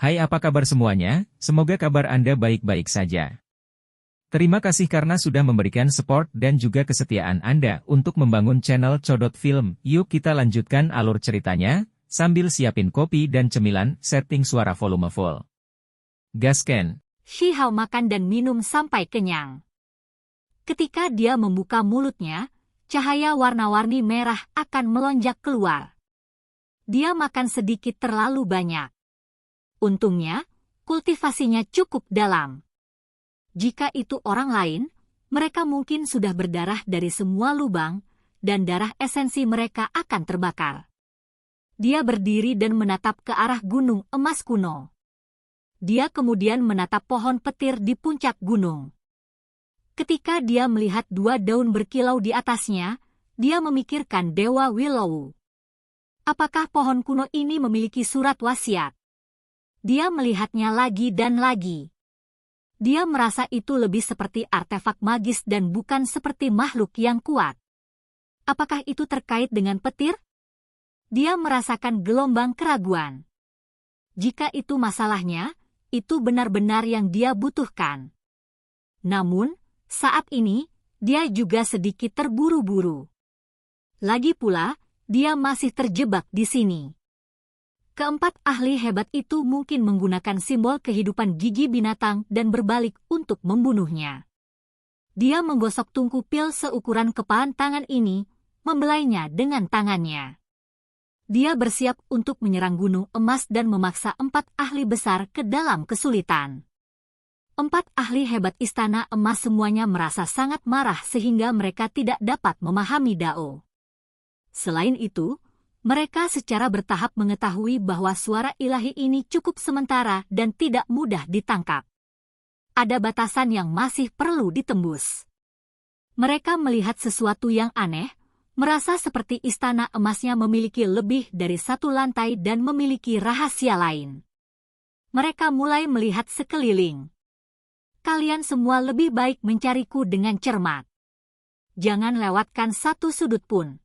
Hai, apa kabar semuanya? Semoga kabar Anda baik-baik saja. Terima kasih karena sudah memberikan support dan juga kesetiaan Anda untuk membangun channel Codot Film. Yuk kita lanjutkan alur ceritanya, sambil siapin kopi dan cemilan, setting suara volume full. Gasken. Shihao makan dan minum sampai kenyang. Ketika dia membuka mulutnya, cahaya warna-warni merah akan melonjak keluar. Dia makan sedikit terlalu banyak. Untungnya, kultivasinya cukup dalam. Jika itu orang lain, mereka mungkin sudah berdarah dari semua lubang, dan darah esensi mereka akan terbakar. Dia berdiri dan menatap ke arah gunung emas kuno. Dia kemudian menatap pohon petir di puncak gunung. Ketika dia melihat dua daun berkilau di atasnya, dia memikirkan Dewa Willow. Apakah pohon kuno ini memiliki surat wasiat? Dia melihatnya lagi dan lagi. Dia merasa itu lebih seperti artefak magis dan bukan seperti makhluk yang kuat. Apakah itu terkait dengan petir? Dia merasakan gelombang keraguan. Jika itu masalahnya, itu benar-benar yang dia butuhkan. Namun, saat ini, dia juga sedikit terburu-buru. Lagi pula, dia masih terjebak di sini. Keempat ahli hebat itu mungkin menggunakan simbol kehidupan gigi binatang dan berbalik untuk membunuhnya. Dia menggosok tungku pil seukuran kepalan tangan ini, membelainya dengan tangannya. Dia bersiap untuk menyerang gunung emas dan memaksa empat ahli besar ke dalam kesulitan. Empat ahli hebat istana emas semuanya merasa sangat marah sehingga mereka tidak dapat memahami Dao. Selain itu, mereka secara bertahap mengetahui bahwa suara ilahi ini cukup sementara dan tidak mudah ditangkap. Ada batasan yang masih perlu ditembus. Mereka melihat sesuatu yang aneh, merasa seperti istana emasnya memiliki lebih dari satu lantai dan memiliki rahasia lain. Mereka mulai melihat sekeliling. Kalian semua lebih baik mencariku dengan cermat. Jangan lewatkan satu sudut pun.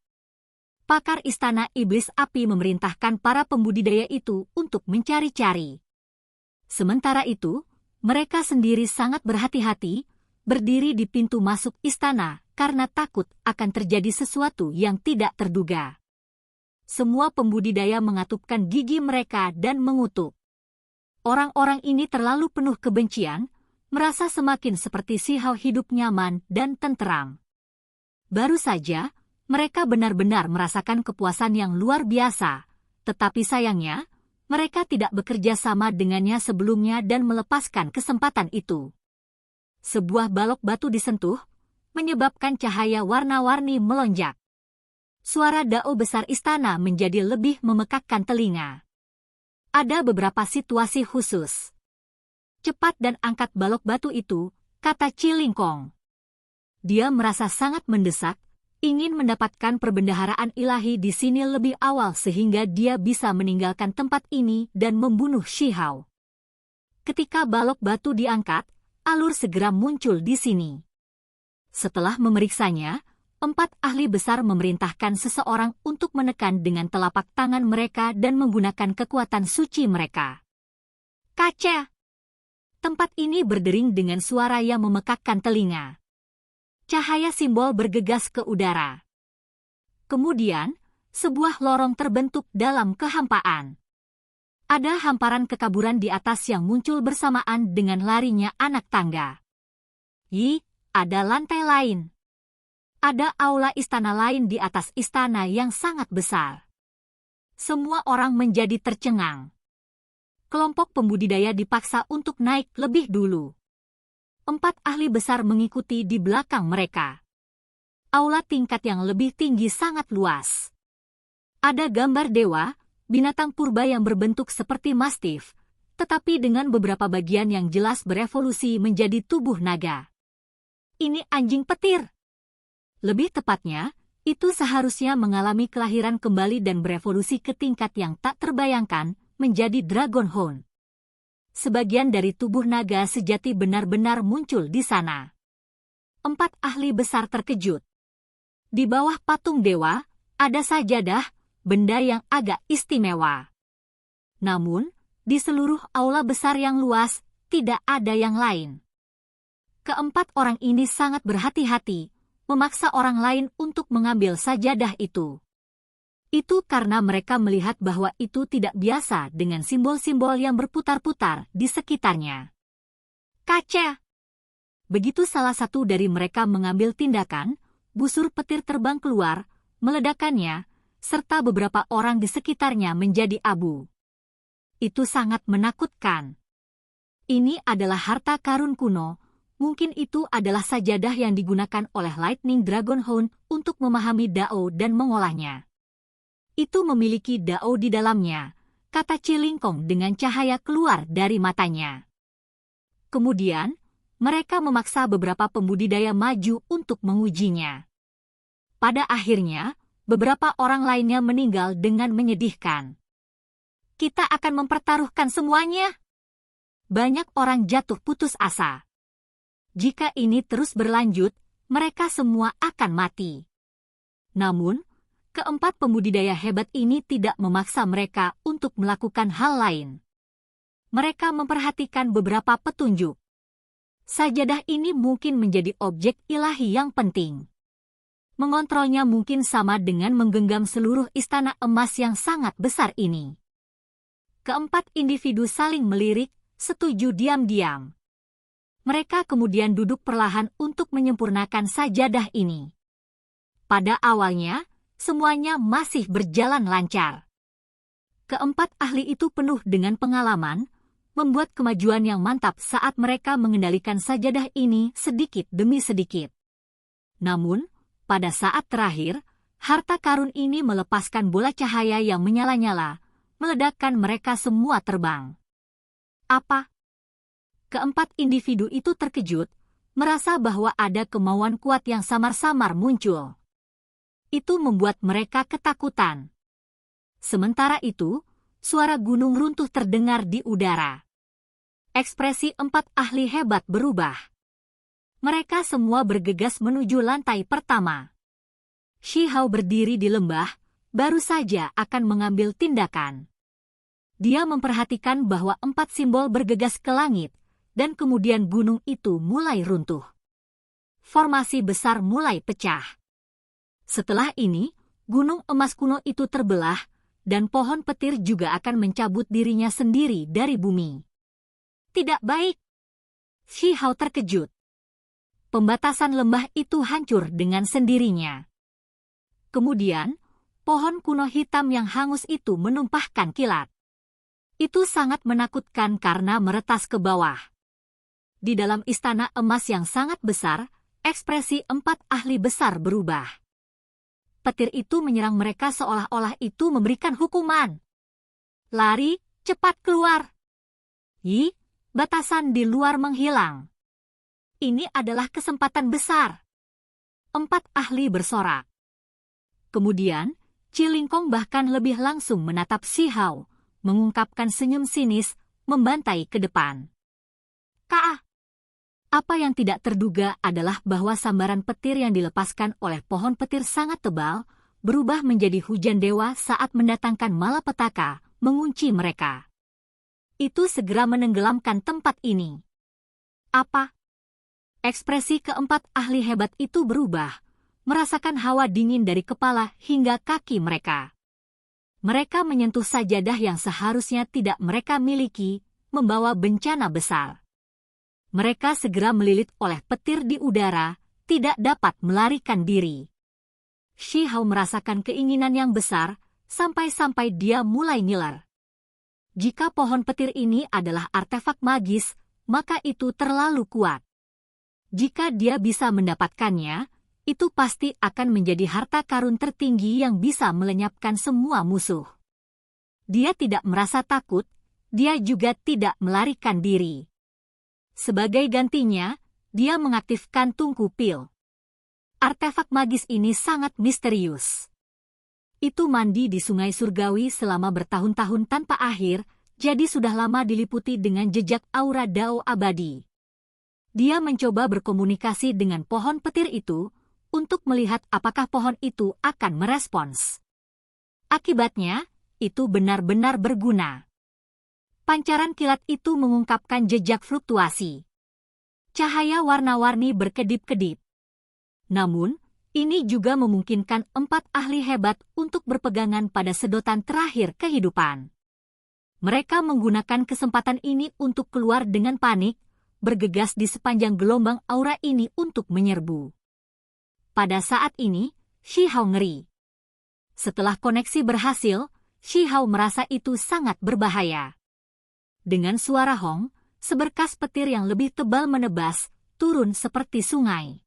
Pakar Istana Iblis Api memerintahkan para pembudidaya itu untuk mencari-cari. Sementara itu, mereka sendiri sangat berhati-hati, berdiri di pintu masuk istana karena takut akan terjadi sesuatu yang tidak terduga. Semua pembudidaya mengatupkan gigi mereka dan mengutuk. Orang-orang ini terlalu penuh kebencian, merasa semakin seperti Shihao hidup nyaman dan tenteram. Baru saja, mereka benar-benar merasakan kepuasan yang luar biasa, tetapi sayangnya, mereka tidak bekerja sama dengannya sebelumnya dan melepaskan kesempatan itu. Sebuah balok batu disentuh, menyebabkan cahaya warna-warni melonjak. Suara Dao besar istana menjadi lebih memekakkan telinga. Ada beberapa situasi khusus. Cepat dan angkat balok batu itu, kata Cilingkong. Dia merasa sangat mendesak, ingin mendapatkan perbendaharaan ilahi di sini lebih awal sehingga dia bisa meninggalkan tempat ini dan membunuh Shihao. Ketika balok batu diangkat, alur segera muncul di sini. Setelah memeriksanya, empat ahli besar memerintahkan seseorang untuk menekan dengan telapak tangan mereka dan menggunakan kekuatan suci mereka. Kaca! Tempat ini berdering dengan suara yang memekakkan telinga. Cahaya simbol bergegas ke udara. Kemudian, sebuah lorong terbentuk dalam kehampaan. Ada hamparan kekaburan di atas yang muncul bersamaan dengan larinya anak tangga. Ada lantai lain. Ada aula istana lain di atas istana yang sangat besar. Semua orang menjadi tercengang. Kelompok pembudidaya dipaksa untuk naik lebih dulu. Empat ahli besar mengikuti di belakang mereka. Aula tingkat yang lebih tinggi sangat luas. Ada gambar dewa, binatang purba yang berbentuk seperti mastif, tetapi dengan beberapa bagian yang jelas berevolusi menjadi tubuh naga. Ini anjing petir. Lebih tepatnya, itu seharusnya mengalami kelahiran kembali dan berevolusi ke tingkat yang tak terbayangkan, menjadi Dragonhound. Sebagian dari tubuh naga sejati benar-benar muncul di sana. Empat ahli besar terkejut. Di bawah patung dewa, ada sajadah, benda yang agak istimewa. Namun, Di seluruh aula besar yang luas, tidak ada yang lain. Keempat orang ini sangat berhati-hati, memaksa orang lain untuk mengambil sajadah itu. Itu karena mereka melihat bahwa itu tidak biasa dengan simbol-simbol yang berputar-putar di sekitarnya. Kaca! Begitu salah satu dari mereka mengambil tindakan, busur petir terbang keluar, meledakkannya, serta beberapa orang di sekitarnya menjadi abu. Itu sangat menakutkan. Ini adalah harta karun kuno, mungkin itu adalah sajadah yang digunakan oleh Lightning Dragonhound untuk memahami Dao dan mengolahnya. Itu memiliki Dao di dalamnya, kata Cilingkong dengan cahaya keluar dari matanya. Kemudian, mereka memaksa beberapa pembudidaya maju untuk mengujinya. Pada akhirnya, beberapa orang lainnya meninggal dengan menyedihkan. Kita akan mempertaruhkan semuanya. Banyak orang jatuh putus asa. Jika ini terus berlanjut, mereka semua akan mati. Namun, keempat pembudidaya hebat ini tidak memaksa mereka untuk melakukan hal lain. Mereka memperhatikan beberapa petunjuk. Sajadah ini mungkin menjadi objek ilahi yang penting. Mengontrolnya mungkin sama dengan menggenggam seluruh istana emas yang sangat besar ini. Keempat individu saling melirik, setuju diam-diam. Mereka kemudian duduk perlahan untuk menyempurnakan sajadah ini. Pada awalnya, semuanya masih berjalan lancar. Keempat ahli itu penuh dengan pengalaman, membuat kemajuan yang mantap saat mereka mengendalikan sajadah ini sedikit demi sedikit. Namun, pada saat terakhir, harta karun ini melepaskan bola cahaya yang menyala-nyala, meledakkan mereka semua terbang. Apa? Keempat individu itu terkejut, merasa bahwa ada kemauan kuat yang samar-samar muncul. Itu membuat mereka ketakutan. Sementara itu, suara gunung runtuh terdengar di udara. Ekspresi empat ahli hebat berubah. Mereka semua bergegas menuju lantai pertama. Shi Hao berdiri di lembah, baru saja akan mengambil tindakan. Dia memperhatikan bahwa empat simbol bergegas ke langit, dan kemudian gunung itu mulai runtuh. Formasi besar mulai pecah. Setelah ini, gunung emas kuno itu terbelah, dan pohon petir juga akan mencabut dirinya sendiri dari bumi. Tidak baik. Shi Hao terkejut. Pembatasan lembah itu hancur dengan sendirinya. Kemudian, pohon kuno hitam yang hangus itu menumpahkan kilat. Itu sangat menakutkan karena meretas ke bawah. Di dalam istana emas yang sangat besar, ekspresi empat ahli besar berubah. Petir itu menyerang mereka seolah-olah itu memberikan hukuman. Lari, cepat keluar. Batasan di luar menghilang. Ini adalah kesempatan besar. Empat ahli bersorak. Kemudian, Cilingkong bahkan lebih langsung menatap Shi Hao, mengungkapkan senyum sinis, membantai ke depan. Kak, apa yang tidak terduga adalah bahwa sambaran petir yang dilepaskan oleh pohon petir sangat tebal, berubah menjadi hujan dewa saat mendatangkan malapetaka, mengunci mereka. Itu segera menenggelamkan tempat ini. Apa? Ekspresi keempat ahli hebat itu berubah, merasakan hawa dingin dari kepala hingga kaki mereka. Mereka menyentuh sajadah yang seharusnya tidak mereka miliki, membawa bencana besar. Mereka segera melilit oleh petir di udara, tidak dapat melarikan diri. Shi Hao merasakan keinginan yang besar, sampai-sampai dia mulai ngiler. Jika pohon petir ini adalah artefak magis, maka itu terlalu kuat. Jika dia bisa mendapatkannya, itu pasti akan menjadi harta karun tertinggi yang bisa melenyapkan semua musuh. Dia tidak merasa takut, dia juga tidak melarikan diri. Sebagai gantinya, dia mengaktifkan tungku pil. Artefak magis ini sangat misterius. Itu mandi di sungai surgawi selama bertahun-tahun tanpa akhir, jadi sudah lama diliputi dengan jejak aura Dao abadi. Dia mencoba berkomunikasi dengan pohon petir itu, untuk melihat apakah pohon itu akan merespons. Akibatnya, itu benar-benar berguna. Pancaran kilat itu mengungkapkan jejak fluktuasi. Cahaya warna-warni berkedip-kedip. Namun, ini juga memungkinkan 4 ahli hebat untuk berpegangan pada sedotan terakhir kehidupan. Mereka menggunakan kesempatan ini untuk keluar dengan panik, bergegas di sepanjang gelombang aura ini untuk menyerbu. Pada saat ini, Shi Hao ngeri. Setelah koneksi berhasil, Shi Hao merasa itu sangat berbahaya. Dengan suara hong, seberkas petir yang lebih tebal menebas, turun seperti sungai.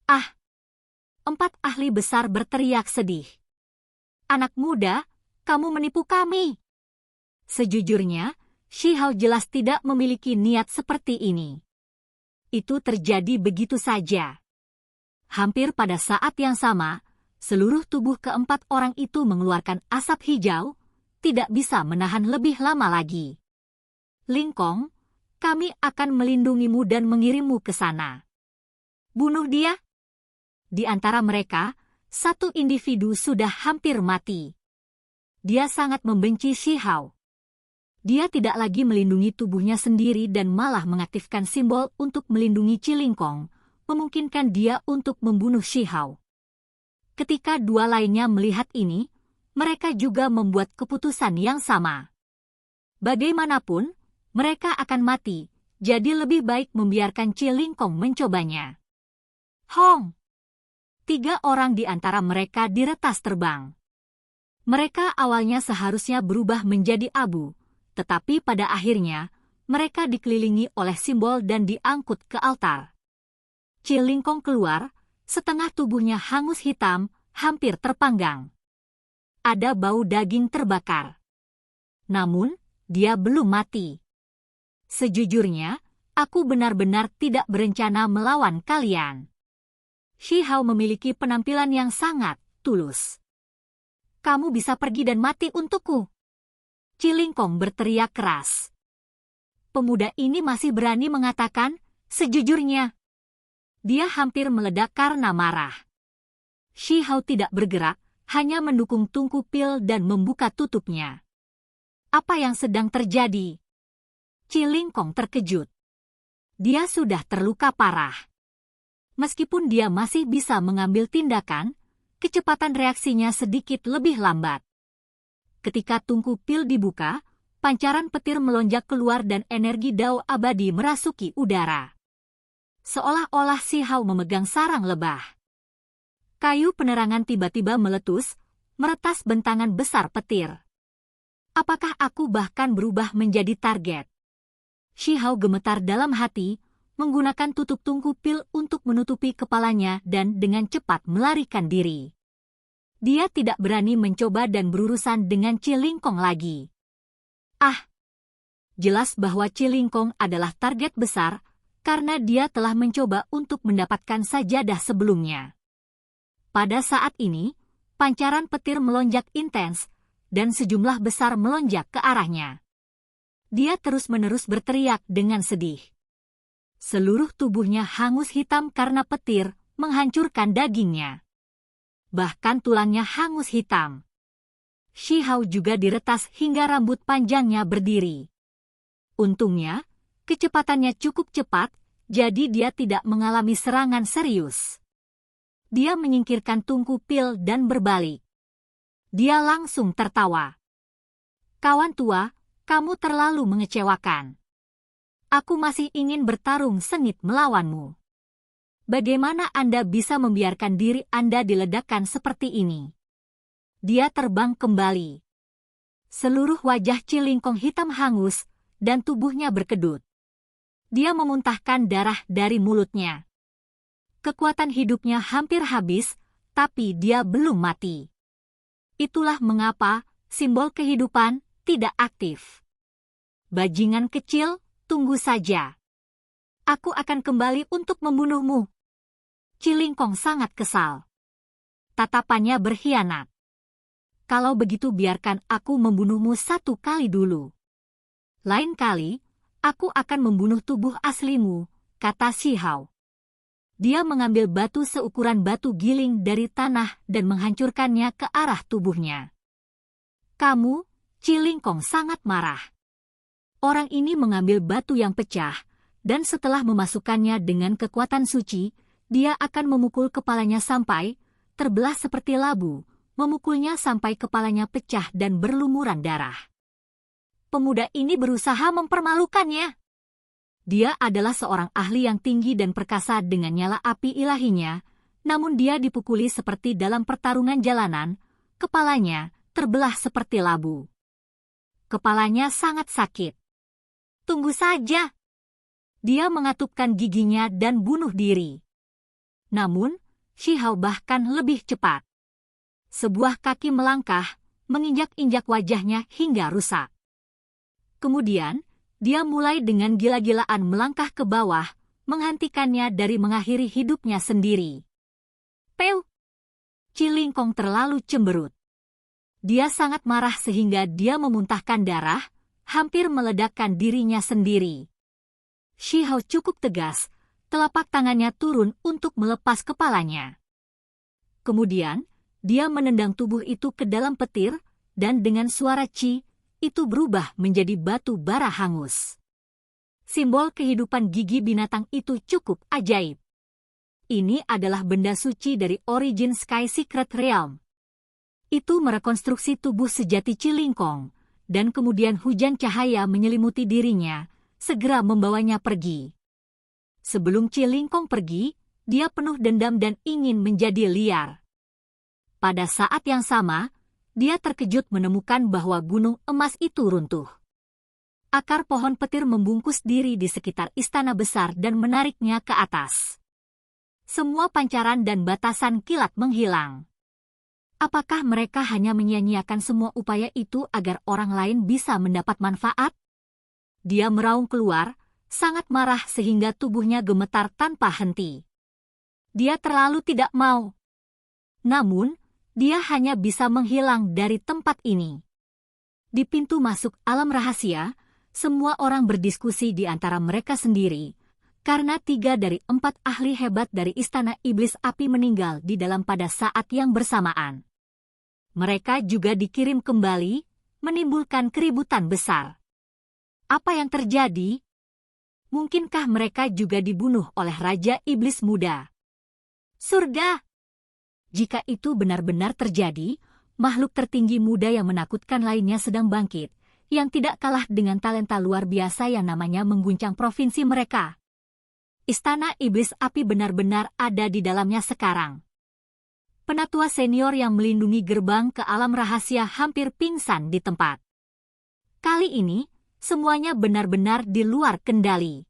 Ah! 4 ahli besar berteriak sedih. Anak muda, kamu menipu kami. Sejujurnya, Shi Hao jelas tidak memiliki niat seperti ini. Itu terjadi begitu saja. Hampir pada saat yang sama, seluruh tubuh keempat orang itu mengeluarkan asap hijau, tidak bisa menahan lebih lama lagi. Lingkong, kami akan melindungimu dan mengirimmu ke sana. Bunuh dia. Di antara mereka, satu individu sudah hampir mati. Dia sangat membenci Shi Hao. Dia tidak lagi melindungi tubuhnya sendiri dan malah mengaktifkan simbol untuk melindungi Cilingkong, memungkinkan dia untuk membunuh Shi Hao. Ketika dua lainnya melihat ini, mereka juga membuat keputusan yang sama. Bagaimanapun, mereka akan mati, jadi lebih baik membiarkan Cilingkong mencobanya. Hong! 3 orang di antara mereka diretas terbang. Mereka awalnya seharusnya berubah menjadi abu, tetapi pada akhirnya, mereka dikelilingi oleh simbol dan diangkut ke altar. Cilingkong keluar, setengah tubuhnya hangus hitam, hampir terpanggang. Ada bau daging terbakar. Namun, dia belum mati. Sejujurnya, aku benar-benar tidak berencana melawan kalian. Shi Hao memiliki penampilan yang sangat tulus. Kamu bisa pergi dan mati untukku. Cilingkong berteriak keras. Pemuda ini masih berani mengatakan, sejujurnya. Dia hampir meledak karena marah. Shi Hao tidak bergerak, hanya mendukung tungku pil dan membuka tutupnya. Apa yang sedang terjadi? Cilingkong terkejut. Dia sudah terluka parah. Meskipun dia masih bisa mengambil tindakan, kecepatan reaksinya sedikit lebih lambat. Ketika tungku pil dibuka, pancaran petir melonjak keluar dan energi dao abadi merasuki udara. Seolah-olah Shi Hao memegang sarang lebah. Kayu penerangan tiba-tiba meletus, meretas bentangan besar petir. Apakah aku bahkan berubah menjadi target? Shi Hao gemetar dalam hati, menggunakan tutup tungku pil untuk menutupi kepalanya dan dengan cepat melarikan diri. Dia tidak berani mencoba dan berurusan dengan Cilingkong lagi. Ah! Jelas bahwa Cilingkong adalah target besar, karena dia telah mencoba untuk mendapatkan sajadah sebelumnya. Pada saat ini, pancaran petir melonjak intens, dan sejumlah besar melonjak ke arahnya. Dia terus-menerus berteriak dengan sedih. Seluruh tubuhnya hangus hitam karena petir menghancurkan dagingnya. Bahkan tulangnya hangus hitam. Shi Hao juga diretas hingga rambut panjangnya berdiri. Untungnya, kecepatannya cukup cepat, jadi dia tidak mengalami serangan serius. Dia menyingkirkan tungku pil dan berbalik. Dia langsung tertawa. Kawan tua, kamu terlalu mengecewakan. Aku masih ingin bertarung sengit melawanmu. Bagaimana Anda bisa membiarkan diri Anda diledakkan seperti ini? Dia terbang kembali. Seluruh wajah Cilingkong hitam hangus, dan tubuhnya berkedut. Dia memuntahkan darah dari mulutnya. Kekuatan hidupnya hampir habis, tapi dia belum mati. Itulah mengapa simbol kehidupan tidak aktif. Bajingan kecil, tunggu saja. Aku akan kembali untuk membunuhmu. Cilingkong sangat kesal. Tatapannya berkhianat. Kalau begitu biarkan aku membunuhmu satu kali dulu. Lain kali, aku akan membunuh tubuh aslimu, kata Shi Hao. Dia mengambil batu seukuran batu giling dari tanah dan menghancurkannya ke arah tubuhnya. Kamu, Cilingkong sangat marah. Orang ini mengambil batu yang pecah, dan setelah memasukkannya dengan kekuatan suci, dia akan memukul kepalanya sampai terbelah seperti labu, memukulnya sampai kepalanya pecah dan berlumuran darah. Pemuda ini berusaha mempermalukannya. Dia adalah seorang ahli yang tinggi dan perkasa dengan nyala api ilahinya, namun dia dipukuli seperti dalam pertarungan jalanan, kepalanya terbelah seperti labu. Kepalanya sangat sakit. Tunggu saja. Dia mengatupkan giginya dan bunuh diri. Namun, Shihao bahkan lebih cepat. Sebuah kaki melangkah, menginjak-injak wajahnya hingga rusak. Kemudian, dia mulai dengan gila-gilaan melangkah ke bawah, menghentikannya dari mengakhiri hidupnya sendiri. Peu! Cilingkong terlalu cemberut. Dia sangat marah sehingga dia memuntahkan darah, hampir meledakkan dirinya sendiri. Shihao cukup tegas, telapak tangannya turun untuk melepas kepalanya. Kemudian, dia menendang tubuh itu ke dalam petir, dan dengan suara ci, itu berubah menjadi batu bara hangus. Simbol kehidupan gigi binatang itu cukup ajaib. Ini adalah benda suci dari Origin Sky Secret Realm. Itu merekonstruksi tubuh sejati Cilingkong, dan kemudian hujan cahaya menyelimuti dirinya, segera membawanya pergi. Sebelum Cilingkong pergi, dia penuh dendam dan ingin menjadi liar. Pada saat yang sama, dia terkejut menemukan bahwa gunung emas itu runtuh. Akar pohon petir membungkus diri di sekitar istana besar dan menariknya ke atas. Semua pancaran dan batasan kilat menghilang. Apakah mereka hanya menyia-nyiakan semua upaya itu agar orang lain bisa mendapat manfaat? Dia meraung keluar, sangat marah sehingga tubuhnya gemetar tanpa henti. Dia terlalu tidak mau. Namun, dia hanya bisa menghilang dari tempat ini. Di pintu masuk alam rahasia, semua orang berdiskusi di antara mereka sendiri, karena 3 dari 4 ahli hebat dari Istana Iblis Api meninggal di dalam pada saat yang bersamaan. Mereka juga dikirim kembali, menimbulkan keributan besar. Apa yang terjadi? Mungkinkah mereka juga dibunuh oleh Raja Iblis Muda? Surga! Jika itu benar-benar terjadi, makhluk tertinggi muda yang menakutkan lainnya sedang bangkit, yang tidak kalah dengan talenta luar biasa yang namanya mengguncang provinsi mereka. Istana Iblis Api benar-benar ada di dalamnya sekarang. Penatua senior yang melindungi gerbang ke alam rahasia hampir pingsan di tempat. Kali ini, semuanya benar-benar di luar kendali.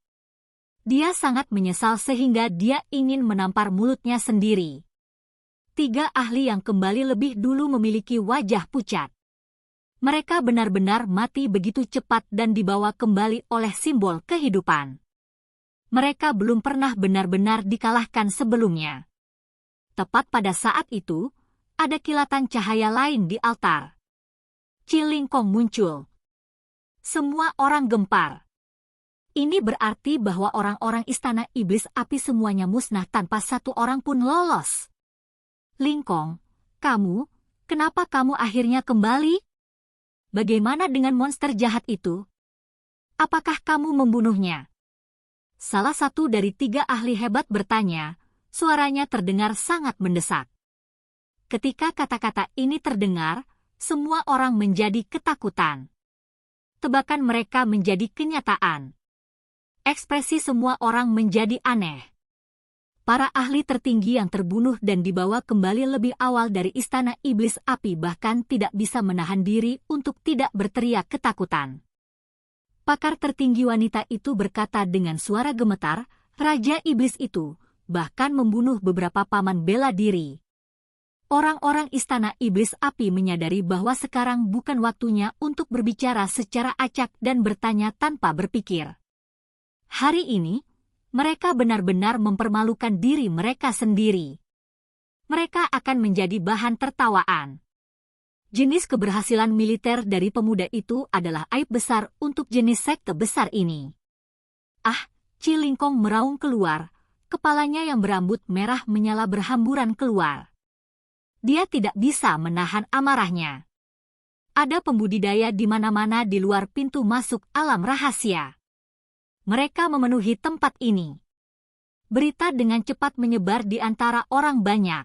Dia sangat menyesal sehingga dia ingin menampar mulutnya sendiri. 3 ahli yang kembali lebih dulu memiliki wajah pucat. Mereka benar-benar mati begitu cepat dan dibawa kembali oleh simbol kehidupan. Mereka belum pernah benar-benar dikalahkan sebelumnya. Tepat pada saat itu, ada kilatan cahaya lain di altar. Cilingkong muncul. Semua orang gempar. Ini berarti bahwa orang-orang Istana Iblis Api semuanya musnah tanpa satu orang pun lolos. Lingkong, kenapa kamu akhirnya kembali? Bagaimana dengan monster jahat itu? Apakah kamu membunuhnya? Salah satu dari 3 ahli hebat bertanya, suaranya terdengar sangat mendesak. Ketika kata-kata ini terdengar, semua orang menjadi ketakutan. Tebakan mereka menjadi kenyataan. Ekspresi semua orang menjadi aneh. Para ahli tertinggi yang terbunuh dan dibawa kembali lebih awal dari Istana Iblis Api bahkan tidak bisa menahan diri untuk tidak berteriak ketakutan. Pakar tertinggi wanita itu berkata dengan suara gemetar, Raja Iblis itu bahkan membunuh beberapa paman bela diri. Orang-orang Istana Iblis Api menyadari bahwa sekarang bukan waktunya untuk berbicara secara acak dan bertanya tanpa berpikir. Hari ini, mereka benar-benar mempermalukan diri mereka sendiri. Mereka akan menjadi bahan tertawaan. Jenis keberhasilan militer dari pemuda itu adalah aib besar untuk jenis sekte besar ini. Cilingkong meraung keluar, kepalanya yang berambut merah menyala berhamburan keluar. Dia tidak bisa menahan amarahnya. Ada pembudidaya di mana-mana di luar pintu masuk alam rahasia. Mereka memenuhi tempat ini. Berita dengan cepat menyebar di antara orang banyak.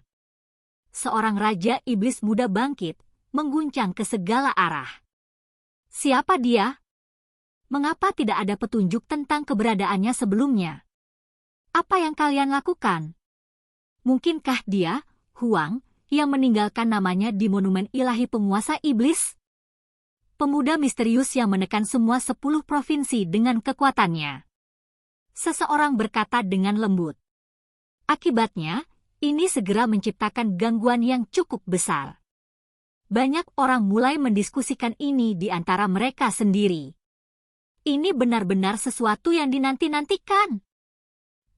Seorang raja iblis muda bangkit, mengguncang ke segala arah. Siapa dia? Mengapa tidak ada petunjuk tentang keberadaannya sebelumnya? Apa yang kalian lakukan? Mungkinkah dia, Huang, yang meninggalkan namanya di monumen ilahi penguasa iblis? Pemuda misterius yang menekan semua 10 provinsi dengan kekuatannya. Seseorang berkata dengan lembut. Akibatnya, ini segera menciptakan gangguan yang cukup besar. Banyak orang mulai mendiskusikan ini di antara mereka sendiri. Ini benar-benar sesuatu yang dinanti-nantikan.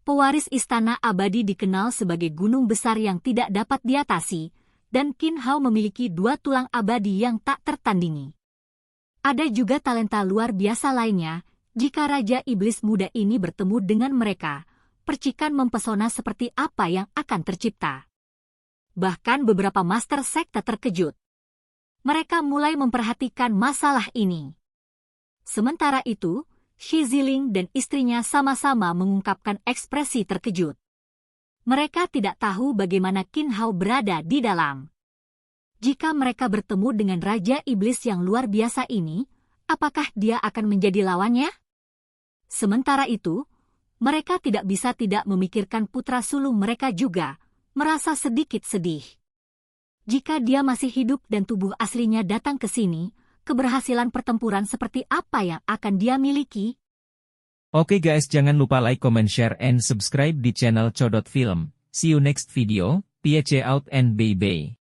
Pewaris istana abadi dikenal sebagai gunung besar yang tidak dapat diatasi, dan Qin Hao memiliki 2 tulang abadi yang tak tertandingi. Ada juga talenta luar biasa lainnya. Jika Raja Iblis Muda ini bertemu dengan mereka, percikan mempesona seperti apa yang akan tercipta. Bahkan beberapa master sekte terkejut. Mereka mulai memperhatikan masalah ini. Sementara itu, Shi Ziling dan istrinya sama-sama mengungkapkan ekspresi terkejut. Mereka tidak tahu bagaimana Qin Hao berada di dalam. Jika mereka bertemu dengan Raja Iblis yang luar biasa ini, apakah dia akan menjadi lawannya? Sementara itu, mereka tidak bisa tidak memikirkan putra sulung mereka juga, merasa sedikit sedih. Jika dia masih hidup dan tubuh aslinya datang ke sini, keberhasilan pertempuran seperti apa yang akan dia miliki? Oke guys, jangan lupa like, comment, share, and subscribe di channel Codot Film. See you next video, peace out and bye-bye.